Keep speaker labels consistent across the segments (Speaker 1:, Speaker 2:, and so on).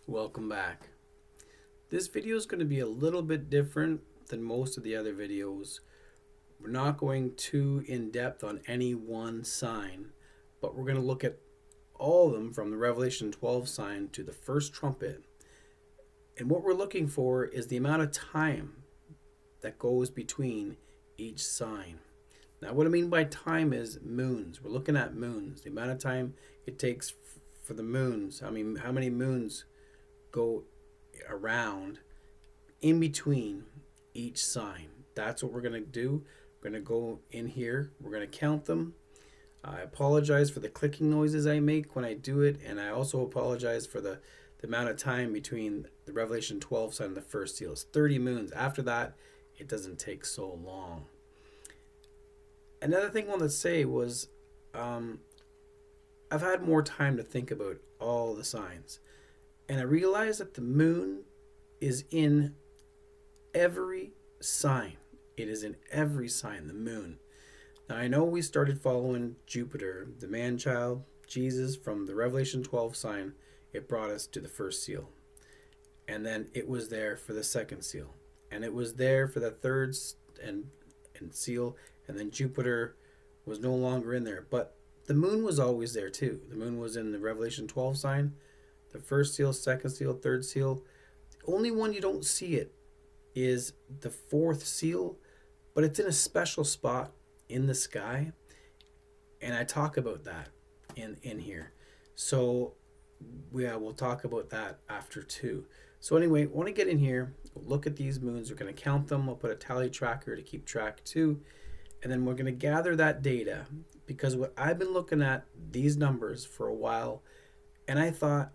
Speaker 1: Welcome back. This video is going to be a little bit different than most of the other videos. We're not going too in depth on any one sign, but we're going to look at all of them from the Revelation 12 sign to the first trumpet. And what we're looking for is the amount of time that goes between each sign. Now, what I mean by time is moons. We're looking at moons, the amount of time it takes for the moons. I mean, how many moons go around in between each sign. That's what we're going to do. We're going to go in here. We're going to count them. I apologize for the clicking noises I make when I do it, and I also apologize for the amount of time between the Revelation 12 sign and the first seal. It's 30 moons. After that, it doesn't take so long. Another thing I wanted to say was I've had more time to think about all the signs. And I realized that the moon is in every sign. It is in every sign, the moon. Now, I know we started following Jupiter, the man-child, Jesus, from the Revelation 12 sign. It brought us to the first seal. And then it was there for the second seal. And it was there for the third and seal. And then Jupiter was no longer in there. But the moon was always there too. The moon was in the Revelation 12 sign. The first seal, second seal, third seal. The only one you don't see it is the fourth seal, but it's in a special spot in the sky. And I talk about that in here. So we'll talk about that after too. So anyway, I want to get in here, look at these moons. We're going to count them. We'll put a tally tracker to keep track too. And then we're going to gather that data, because what I've been looking at these numbers for a while, and I thought,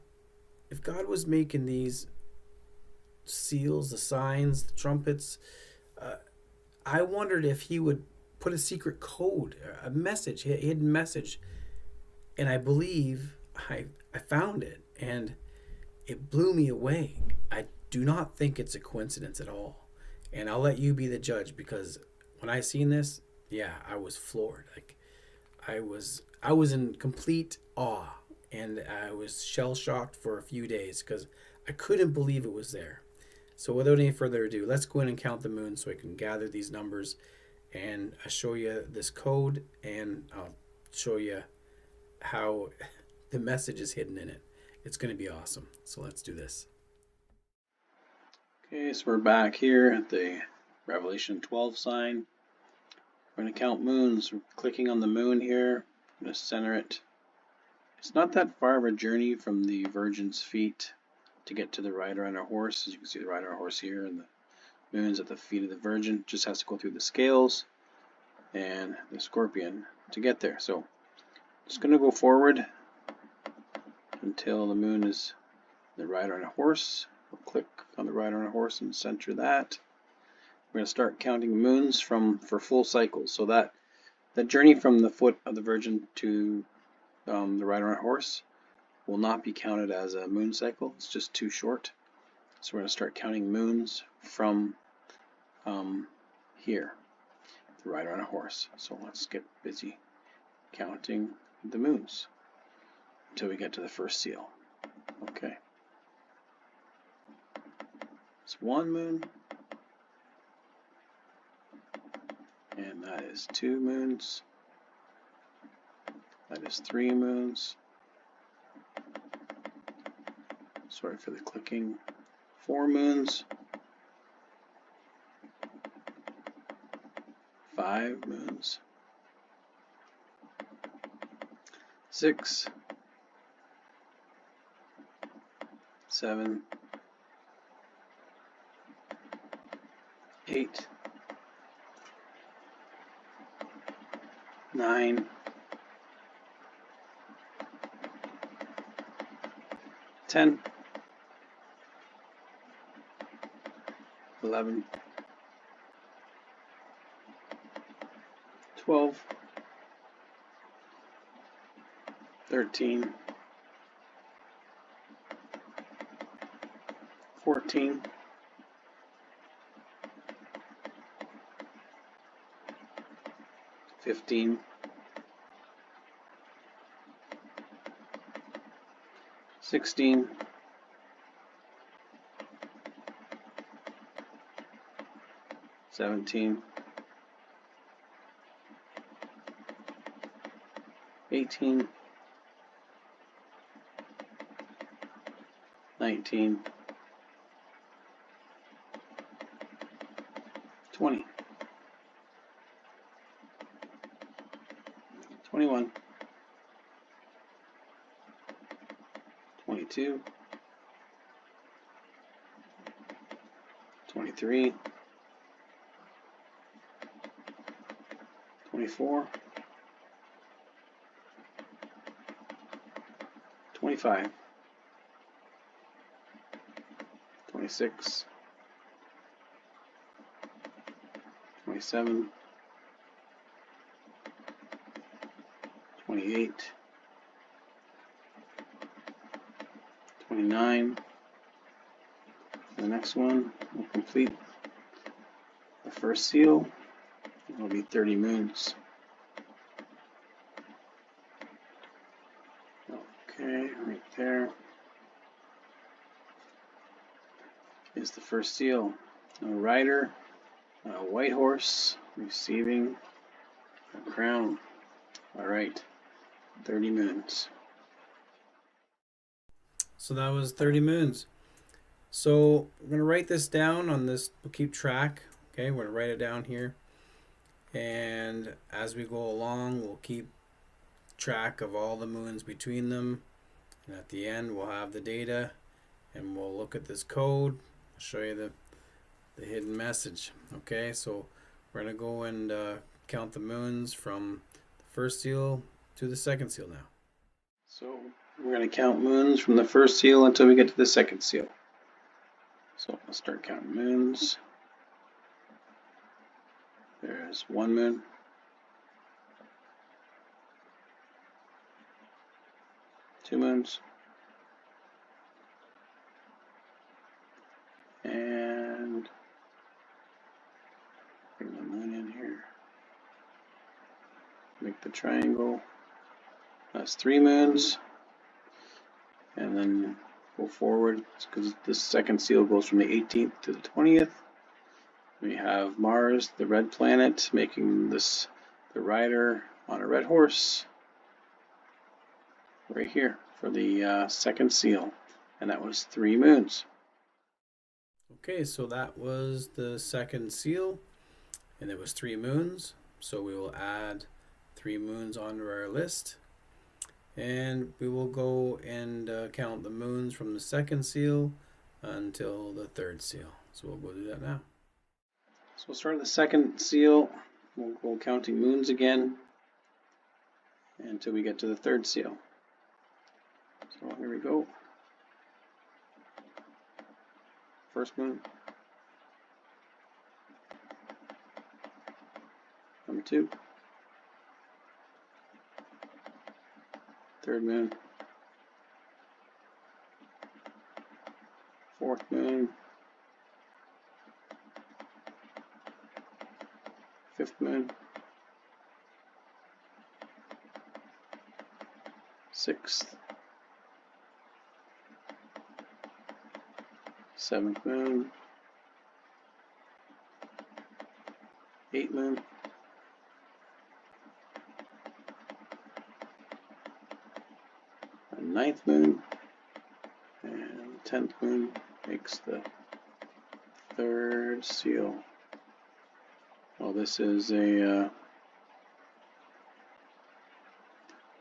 Speaker 1: if God was making these seals, the signs, the trumpets, I wondered if he would put a secret code, a message, a hidden message. And I believe I found it, and it blew me away. I do not think it's a coincidence at all. And I'll let you be the judge, because when I seen this, yeah, I was floored. Like I was in complete awe. And I was shell-shocked for a few days because I couldn't believe it was there. So without any further ado, let's go in and count the moons so I can gather these numbers. And I'll show you this code, and I'll show you how the message is hidden in it. It's going to be awesome. So let's do this. Okay, so we're back here at the Revelation 12 sign. We're going to count moons. We're clicking on the moon here. I'm going to center it. It's not that far of a journey from the Virgin's feet to get to the rider on a horse. As you can see, the rider on a horse here, and the moon's at the feet of the Virgin. Just has to go through the scales and the scorpion to get there. So just going to go forward until the moon is the rider on a horse. We'll click on the rider on a horse and center that. We're going to start counting moons for full cycles. So that journey from the foot of the Virgin to the rider on a horse will not be counted as a moon cycle. It's just too short. So we're going to start counting moons from here, the rider on a horse. So let's get busy counting the moons until we get to the first seal. Okay. It's one moon, and that is two moons. That is three moons. Sorry for the clicking. Four moons. Five moons. Six. Seven. Eight. Nine. 10, 11, 12, 13, 14, 15, 16, 17, 18, 19, 20, 21, 22, 23, 24, 25, 26, 27, 28, 29. The next one will complete the first seal. It will be 30 moons. Okay, right there is the first seal. A rider, a white horse receiving a crown. All right, 30 moons. So that was 30 moons. So we're going to write this down on this. We'll keep track. Okay, we're going to write it down here. And as we go along, we'll keep track of all the moons between them. And at the end, we'll have the data. And we'll look at this code. I'll show you the hidden message. Okay, so we're going to go and count the moons from the first seal to the second seal now. So we're going to count moons from the first seal until we get to the second seal. So I'll start counting moons. There's one moon. Two moons. And bring the moon in here. Make the triangle. That's three moons. And then go forward because the second seal goes from the 18th to the 20th. We have Mars, the red planet, making this the rider on a red horse right here for the second seal, and that was 3 moons. Okay, so that was the second seal, and it was 3 moons. So we will add 3 moons onto our list, and we will go and count the moons from the second seal until the third seal. So we'll go do that now. So we'll start the second seal. We'll go counting moons again until we get to the third seal. So here we go. First moon. Number 2. Third moon. Fourth moon. Fifth moon. Sixth. Seventh moon. Eighth moon. And ninth moon. And 10th moon makes the third seal. Well, this is a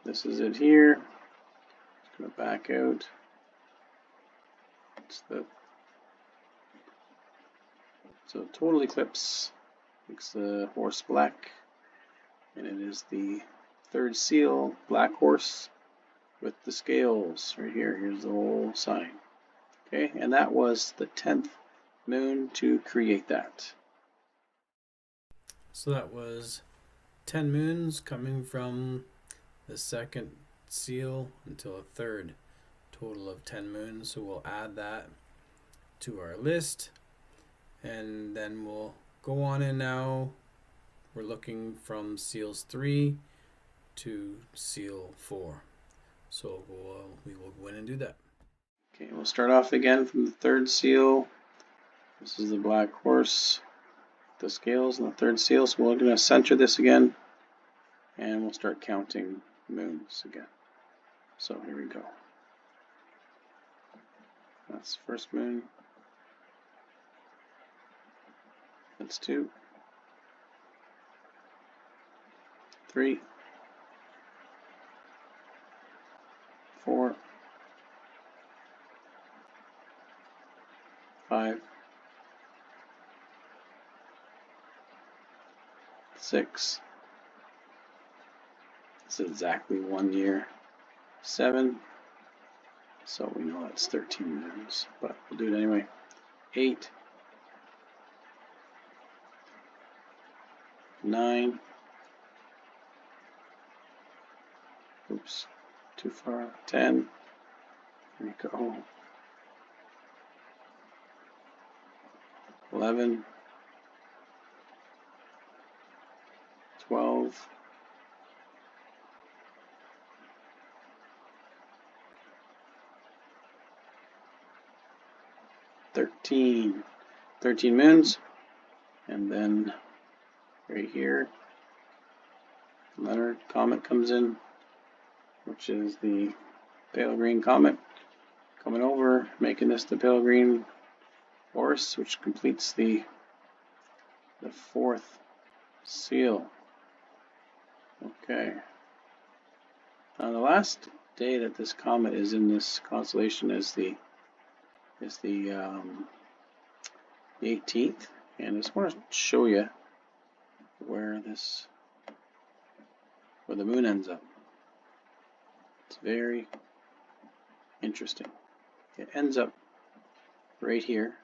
Speaker 1: this is it here. It's going to back out. It's so total eclipse makes the horse black, and it is the third seal, black horse with the scales right here. Here's the whole sign. Okay, and that was the 10th moon to create that. So that was 10 moons coming from the second seal until a third, total of 10 moons. So we'll add that to our list, and then we'll go on in now. We're looking from seals 3 to seal 4. So we will go in and do that. Okay, we'll start off again from the third seal. This is the black horse, the scales and the third seal. So we're going to center this again, and we'll start counting moons again. So here we go. That's the first moon. That's 2, 3, 4, 5, 6. It's exactly 1 year. 7. So we know that's 13 moons, but we'll do it anyway. 8, 9. Oops, too far. 10. There we go. 11. 12. 13. 13 moons. And then right here, Leonard Comet comes in, which is the pale green comet coming over, making this the pale green horse, which completes the fourth seal. Okay. Now the last day that this comet is in this constellation is the 18th, and I just want to show you where the moon ends up. It's very interesting. It ends up right here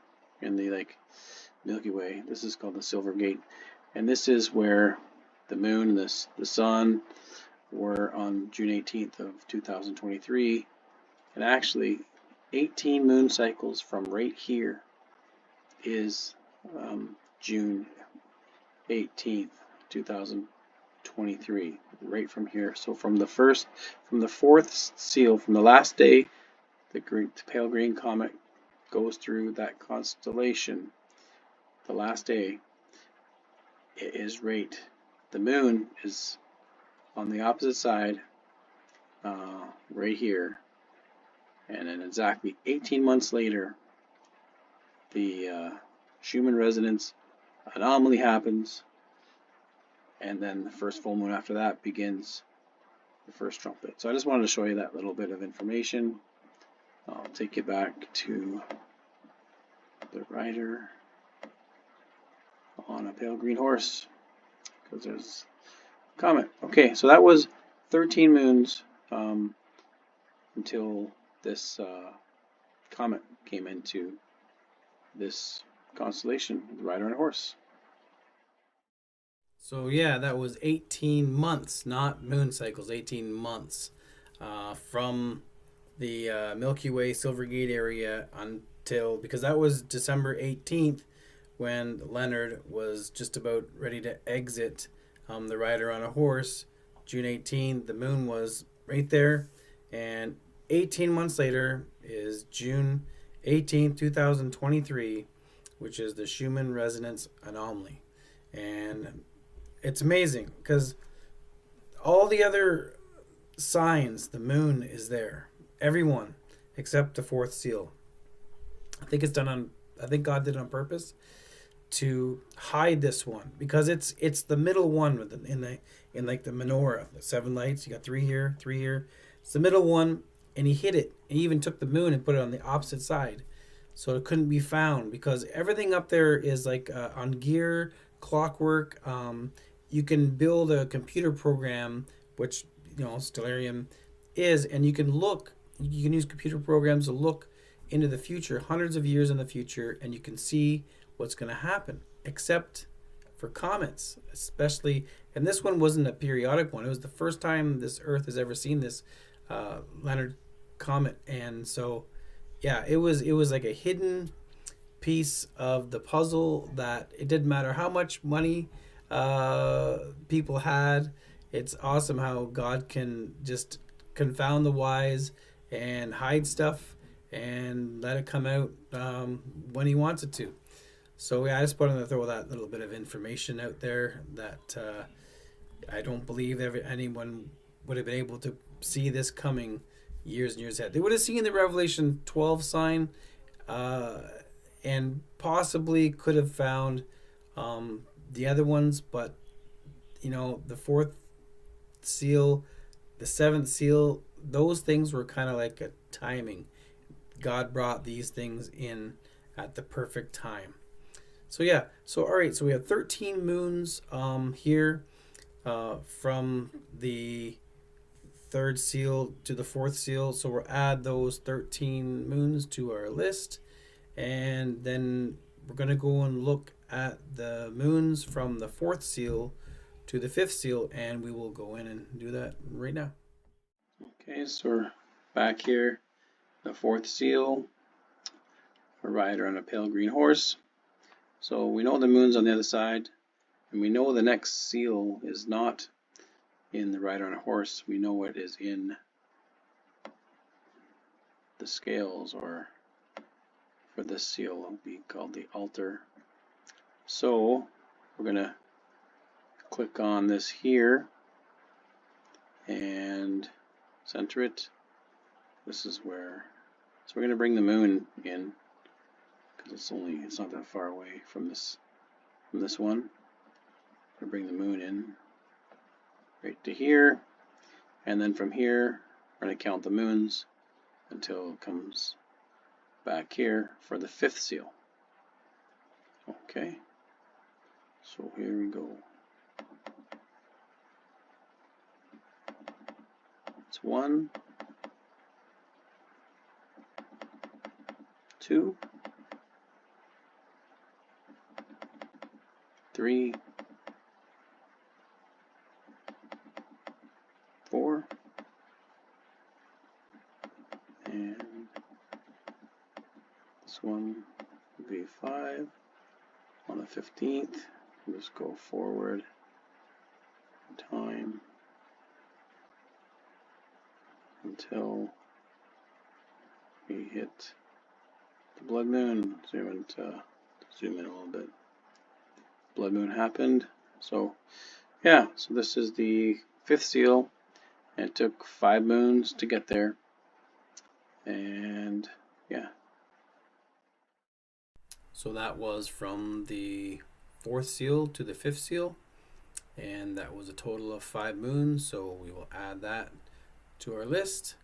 Speaker 1: in the Milky Way. This is called the Silver Gate, and this is where the moon and the sun were on June 18th of 2023, and actually 18 moon cycles from right here is June 18th, 2023, right from here. So from the fourth seal, from the last day the pale green comet goes through that constellation, the last day, it is right. The moon is on the opposite side, right here, and then exactly 18 months later, the Schumann resonance anomaly happens, and then the first full moon after that begins the first trumpet. So I just wanted to show you that little bit of information. I'll take you back to the rider on a pale green horse, because there's a comet. Okay, so that was 13 moons until this comet came into this constellation, the rider on a horse. So yeah, that was 18 months, not moon cycles, 18 months from the Milky Way Silver Gate area until, because that was December 18th when Leonard was just about ready to exit the rider on a horse. June 18th, the moon was right there, and 18 months later is June 18th, 2023, which is the Schumann resonance anomaly. And it's amazing because all the other signs, the moon is there. Everyone except the fourth seal. I think God did it on purpose to hide this one, because it's the middle one in like the menorah, the 7 lights. You got 3 here, 3 here. It's the middle one, and he hid it. And he even took the moon and put it on the opposite side, so it couldn't be found, because everything up there is like on gear, clockwork. You can build a computer program, which Stellarium is, and you can use computer programs to look into the future, hundreds of years in the future, and you can see what's going to happen, except for comets, especially. And this one wasn't a periodic one. It was the first time this Earth has ever seen this Leonard comet. And so, yeah, it was like a hidden piece of the puzzle that it didn't matter how much money people had. It's awesome how God can just confound the wise and hide stuff and let it come out when he wants it to. So yeah, I just wanted to throw that little bit of information out there that I don't believe anyone would have been able to see this coming years and years ahead. They would have seen the Revelation 12 sign, uh, and possibly could have found the other ones, but the fourth seal, the seventh seal, those things were kind of like a timing. God brought these things in at the perfect time. So yeah, so all right, so we have 13 moons here, from the third seal to the fourth seal. So we'll add those 13 moons to our list, and then we're going to go and look at the moons from the fourth seal to the fifth seal, and we will go in and do that right now. Okay, so we're back here, the fourth seal, a rider on a pale green horse. So we know the moon's on the other side, and we know the next seal is not in the rider on a horse. We know it is in the scales, or for this seal it'll be called the altar. So we're going to click on this here and center it. This is where, so we're going to bring the moon in, because it's not that far away from this one. We're going to bring the moon in right to here, and then from here we're going to count the moons until it comes back here for the fifth seal. Okay, so here we go. It's 1, 2, 3, 4, and this one will be 5. On the 15th, we'll just go forward in time until we hit the blood moon. Zoom in a little bit. Blood moon happened. So yeah, so this is the fifth seal, and it took 5 moons to get there. And yeah. So that was from the fourth seal to the fifth seal, and that was a total of 5 moons. So we will add that to our list,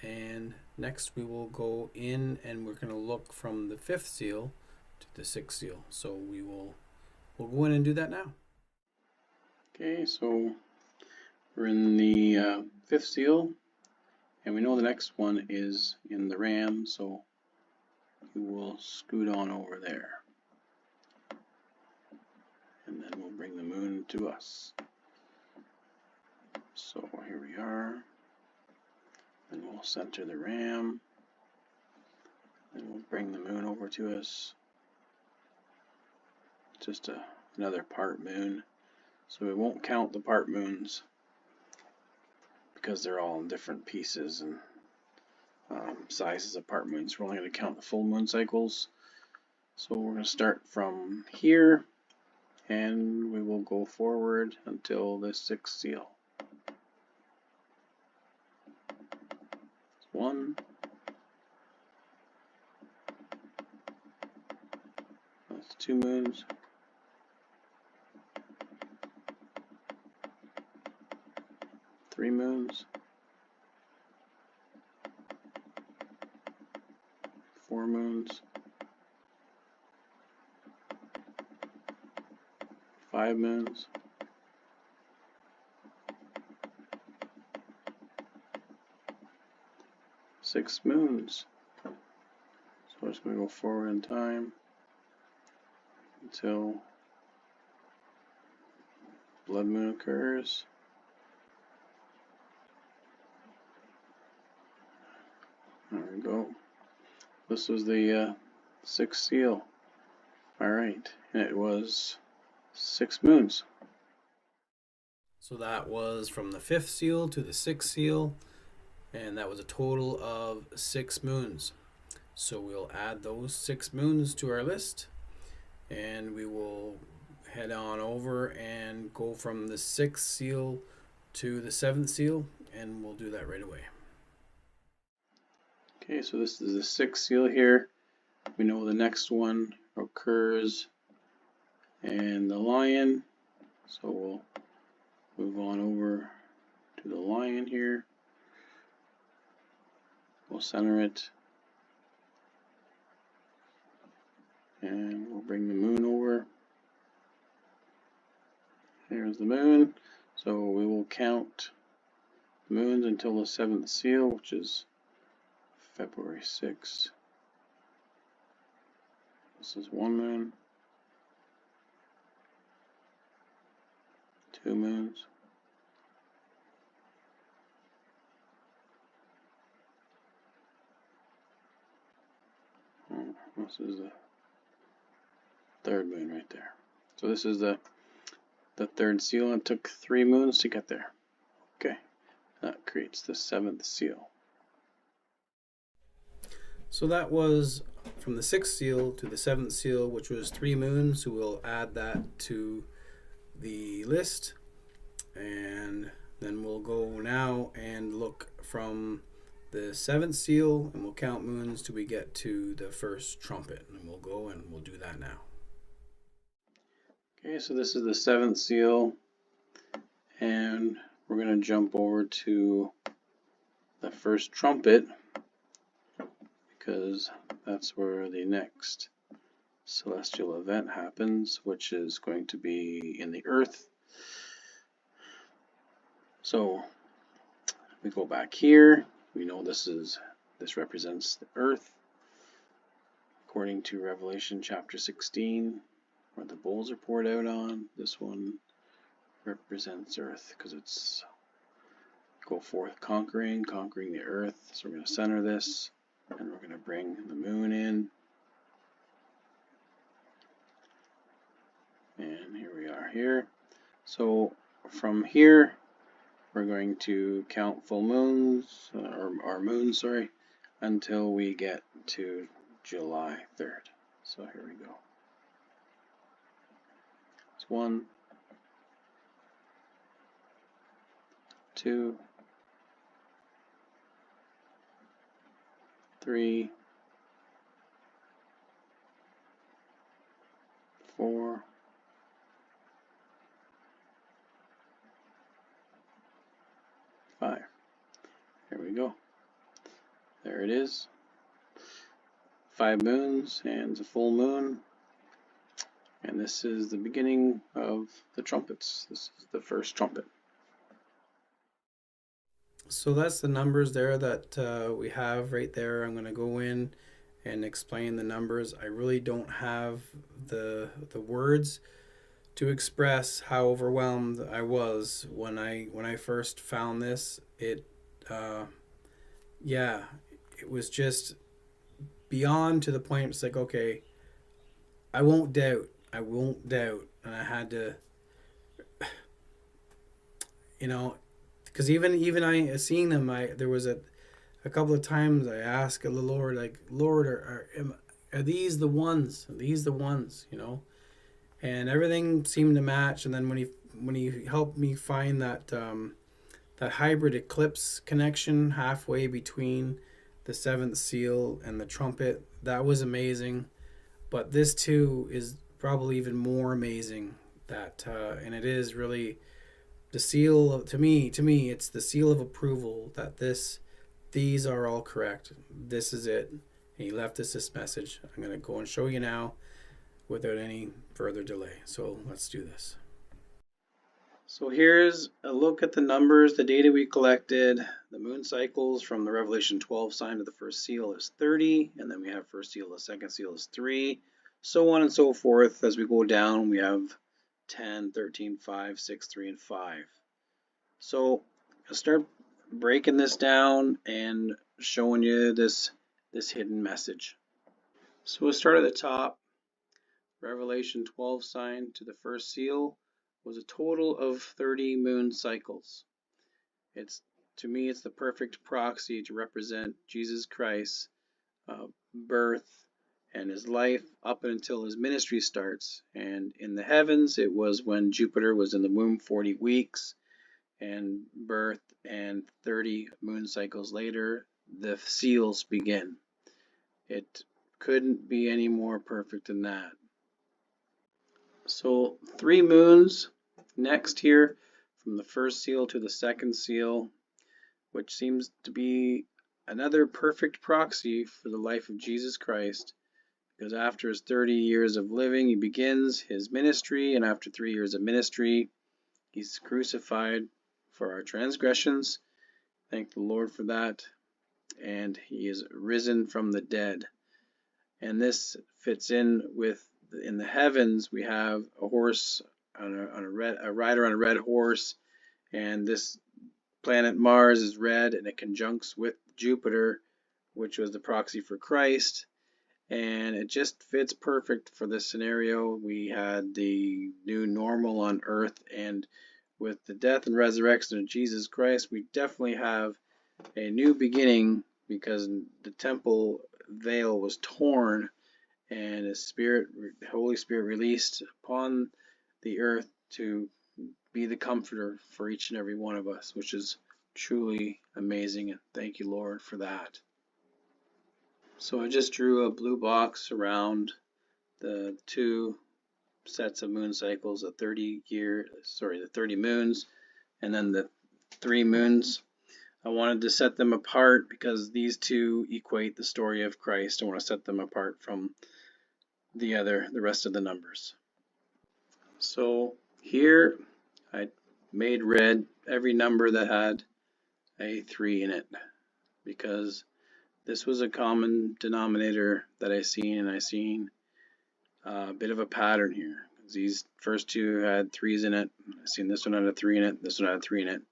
Speaker 1: and next we will go in and we're going to look from the fifth seal to the sixth seal. So we'll go in and do that now. Okay, so we're in the fifth seal, and we know the next one is in the ram, so we will scoot on over there, and then we'll bring the moon to us. So here we are, and we'll center the ram, and we'll bring the moon over to us. Just another part moon, so we won't count the part moons because they're all in different pieces and sizes of part moons. We're only going to count the full moon cycles. So we're going to start from here, and we will go forward until the sixth seal. 1, that's 2 moons, 3 moons, 4 moons, 5 moons, 6 moons. So we're just going to go forward in time until blood moon occurs. There we go. This was the sixth seal. Alright, and it was 6 moons. So that was from the fifth seal to the sixth seal, and that was a total of 6 moons. So we'll add those 6 moons to our list, and we will head on over and go from the 6th seal to the 7th seal, and we'll do that right away. Okay, so this is the 6th seal here. We know the next one occurs in the lion, so we'll move on over to the lion here. We'll center it, and we'll bring the moon over. Here's the moon. So we will count the moons until the 7th seal, which is February 6th. This is one moon, two moons, this is the third moon right there. So this is the third seal, and it took 3 moons to get there. Okay, that creates the 7th seal. So that was from the 6th seal to the 7th seal, which was 3 moons. So we'll add that to the list, and then we'll go now and look from the 7th seal, and we'll count moons till we get to the first trumpet, and we'll go and we'll do that now. Okay, so this is the 7th seal, and we're going to jump over to the first trumpet, because that's where the next celestial event happens, which is going to be in the earth. So we go back here. We know this represents the earth, according to Revelation chapter 16, where the bowls are poured out on. This one represents earth, because it's go forth conquering the earth. So we're going to center this, and we're going to bring the moon in. And here we are here. So from here, we're going to count full moons, or moons, sorry, until we get to July 3rd. So here we go. It's 1, 2, 3, 4, 5. Here we go. There it is. 5 moons, and it's a full moon. And this is the beginning of the trumpets. This is the first trumpet. So that's the numbers there that we have right there. I'm going to go in and explain the numbers. I really don't have the words to express how overwhelmed I was when I first found this. It was just beyond, to the point it's like, okay, I won't doubt, and I had to, because even I seeing them, there was a couple of times I asked the Lord, like, Lord, are these the ones? Are these the ones? And everything seemed to match. And then when he helped me find that hybrid eclipse connection halfway between the 7th seal and the trumpet, that was amazing. But this too is probably even more amazing. And it is really the seal of, to me, it's the seal of approval that these are all correct. This is it. And he left us this message. I'm going to go and show you now without any further delay. So let's do this. So here's a look at the numbers, the data we collected. The moon cycles from the Revelation 12 sign to the first seal is 30, and then we have first seal, the second seal is 3, so on and so forth. As we go down, we have 10, 13, 5, 6, 3, and 5. So I'll start breaking this down and showing you this hidden message. So we'll start at the top. Revelation 12 sign to the first seal was a total of 30 moon cycles. To me, it's the perfect proxy to represent Jesus Christ's birth and his life up until his ministry starts. And in the heavens, it was when Jupiter was in the womb 40 weeks and birth, and 30 moon cycles later, the seals begin. It couldn't be any more perfect than that. So 3 moons next here, from the first seal to the second seal, which seems to be another perfect proxy for the life of Jesus Christ, because after his 30 years of living, he begins his ministry, and after 3 years of ministry, he's crucified for our transgressions. Thank the Lord for that. And he is risen from the dead. And this fits in with, in the heavens, we have a horse on a rider on a red horse, and this planet Mars is red, and it conjuncts with Jupiter, which was the proxy for Christ. And it just fits perfect for this scenario. We had the new normal on earth, and with the death and resurrection of Jesus Christ, we definitely have a new beginning, because the temple veil was torn and his spirit, the Holy Spirit, released upon the earth to be the comforter for each and every one of us, which is truly amazing. And thank you, Lord, for that. So I just drew a blue box around the 2 sets of moon cycles, the 30 moons, and then the 3 moons. I wanted to set them apart because these 2 equate the story of Christ. I want to set them apart from the rest of the numbers. So here I made red every number that had a 3 in it, because this was a common denominator that I seen, and I seen a bit of a pattern here. These first 2 had 3s in it. I seen this one had a 3 in it, this one had a 3 in it.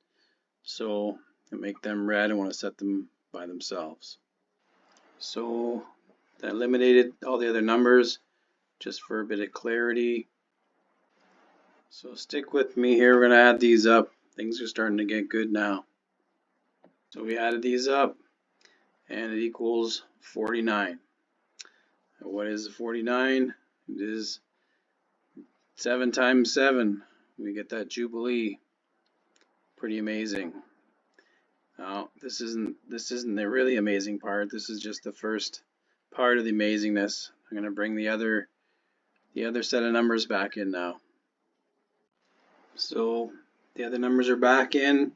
Speaker 1: So I make them red. I want to set them by themselves. So I eliminated all the other numbers just for a bit of clarity. So stick with me here. We're going to add these up. Things are starting to get good now. So we added these up, and it equals 49. And what is 49? It is 7 times 7. We get that Jubilee. Pretty amazing. Now, this isn't the really amazing part. This is just the first part of the amazingness. I'm going to bring the other set of numbers back in now. So the other numbers are back in.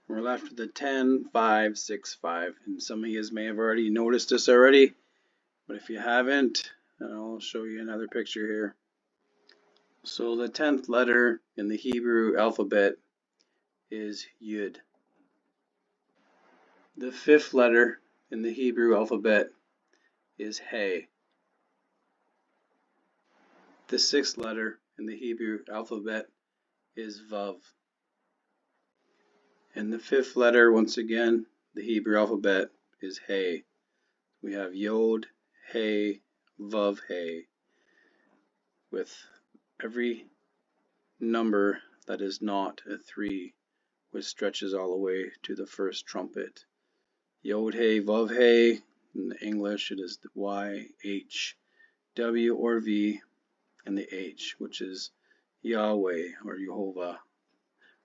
Speaker 1: We're left with the 10, 5, 6, 5. And some of you may have already noticed this already, but if you haven't, I'll show you another picture here. So the 10th letter in the Hebrew alphabet is Yud. The 5th letter in the Hebrew alphabet is He. The 6th letter in the Hebrew alphabet is Vav. And the 5th letter, once again, the Hebrew alphabet is He. We have Yod, He, Vav, He, with every number that is not a 3, which stretches all the way to the first trumpet. Yod, He, Vav, He. In English, it is the Y, H, W, or V, and the H, which is Yahweh or Jehovah,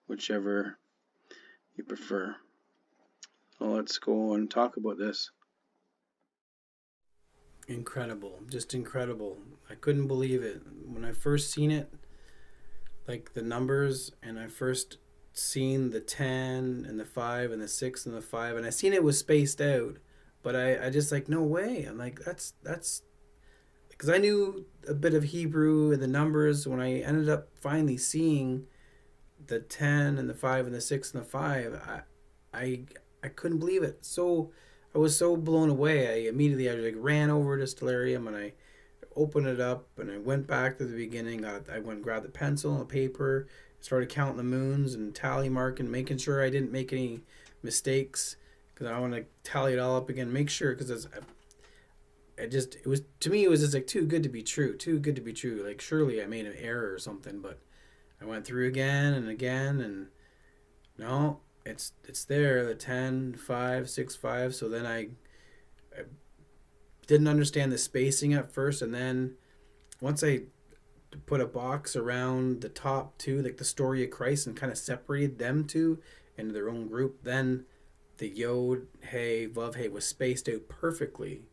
Speaker 1: whichever you prefer. So let's go and talk about this. Incredible, just incredible. I couldn't believe it. When I first seen it, like the numbers, and I first seen the 10 and the 5 and the 6 and the 5, and I seen it was spaced out, but I just like, no way. I'm like, that's because I knew a bit of Hebrew and the numbers. When I ended up finally seeing the 10 and the 5 and the 6 and the 5, I couldn't believe it. So I was so blown away. I like ran over to Stellarium, and I opened it up, and I went back to the beginning. I went and grabbed the pencil and the paper, started counting the moons and tally marking, making sure I didn't make any mistakes, because I want to tally it all up again, make sure, because it was, to me, it was just like too good to be true. Like surely I made an error or something, but I went through again and again, and no, it's there, the 10, 5, 6, 5. So then I didn't understand the spacing at first, and then once I put a box around the top two, like the story of Christ, and kind of separated them two into their own group, then the Yod, Hey, Vav, Hey was spaced out perfectly.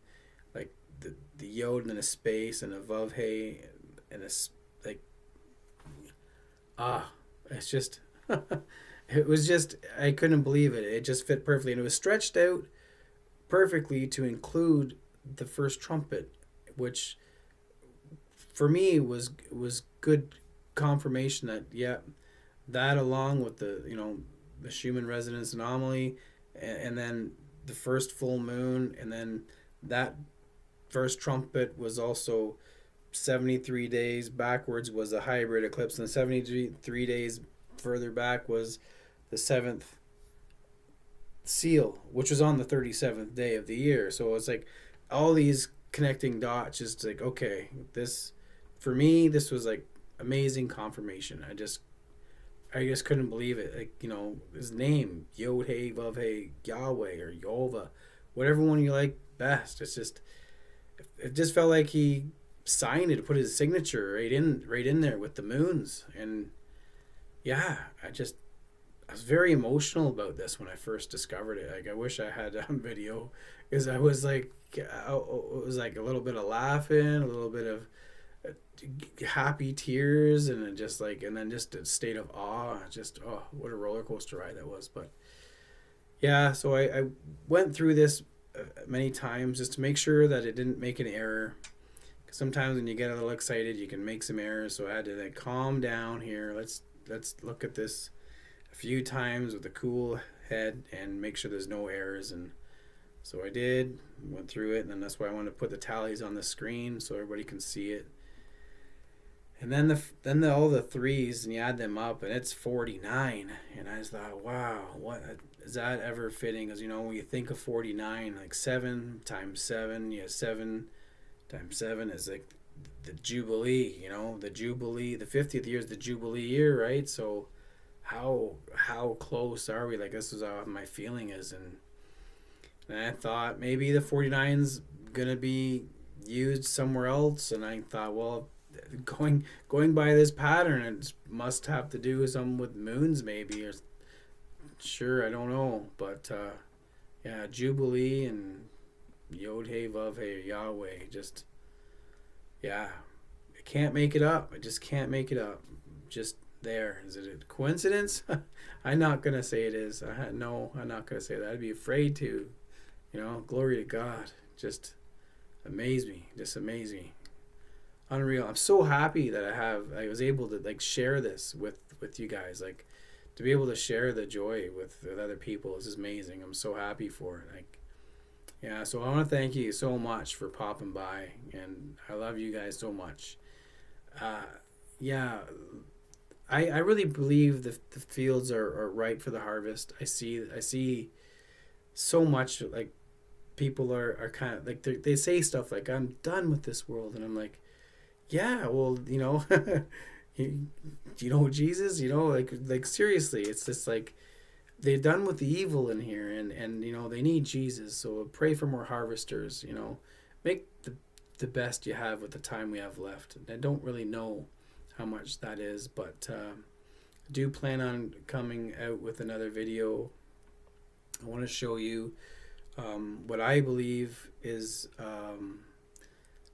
Speaker 1: Like the Yod and a space and a Vav, Hey and a, like, it's just, it was just, I couldn't believe it. It just fit perfectly. And it was stretched out perfectly to include the first trumpet, which for me was good confirmation that, yeah, that along with the, the Schumann resonance anomaly, and then the first full moon, and then that first trumpet was also 73 days backwards was a hybrid eclipse, and 73 days further back was the seventh seal, which was on the 37th day of the year. So it's like all these connecting dots, just like, okay, this, for me, this was like amazing confirmation. I just couldn't believe it. Like, his name, Yod Hey Vav Hey, Yahweh or Yehovah, whatever one you like best. It's just, it just felt like he signed it, put his signature right in there with the moons. And yeah, I was very emotional about this when I first discovered it. Like, I wish I had video, because I was like, it was like a little bit of laughing, a little bit of happy tears, and then just a state of awe. Just, oh, what a roller coaster ride that was. But yeah, so I went through this many times just to make sure that it didn't make an error. Because sometimes when you get a little excited, you can make some errors. So I had to like calm down here. Let's look at this a few times with a cool head and make sure there's no errors. And so I did, went through it, and then that's why I wanted to put the tallies on the screen so everybody can see it. And then all the threes, and you add them up, and it's 49. And I just thought, wow, what is that ever fitting? Because, when you think of 49, like 7 times 7, 7 times 7 is like the Jubilee, the Jubilee. The 50th year is the Jubilee year, right? So how close are we? Like, this is how my feeling is. And I thought maybe the 49's going to be used somewhere else. And I thought, well, going by this pattern, it must have to do some with moons, maybe, or sure, I don't know, but yeah, Jubilee and Yod Hey Vav Hey Yahweh, just, yeah, I can't make it up. I just can't make it up. Just there. Is it a coincidence? I'm not gonna say it is. No, I'm not gonna say that. I'd be afraid to. Glory to God. Just amaze me. Just amaze me. Unreal. I'm so happy that I was able to like share this with you guys, like to be able to share the joy with other people is amazing. I'm so happy for it. Like, yeah, so I want to thank you so much for popping by, and I love you guys so much. Yeah, I really believe the fields are ripe for the harvest. I see so much, like, people are kind of like they say stuff like, I'm done with this world, and I'm like, yeah, well, you know Jesus, like seriously, it's just like they're done with the evil in here, and they need Jesus. So pray for more harvesters. Make the best you have with the time we have left. I don't really know how much that is, but I do plan on coming out with another video. I want to show you what I believe is.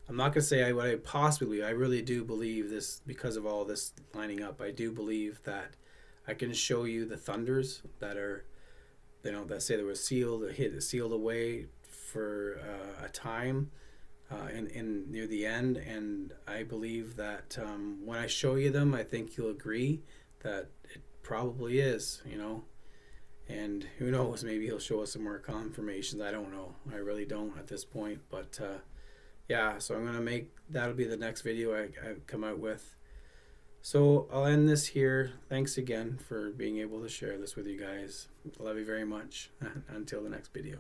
Speaker 1: I'm not going to say what I possibly, I really do believe this because of all this lining up. I do believe that I can show you the thunders that are, that say they were sealed away for a time in near the end. And I believe that when I show you them, I think you'll agree that it probably is, and who knows, maybe he'll show us some more confirmations. I don't know. I really don't at this point, but yeah, so I'm going to that'll be the next video I come out with. So I'll end this here. Thanks again for being able to share this with you guys. Love you very much. Until the next video.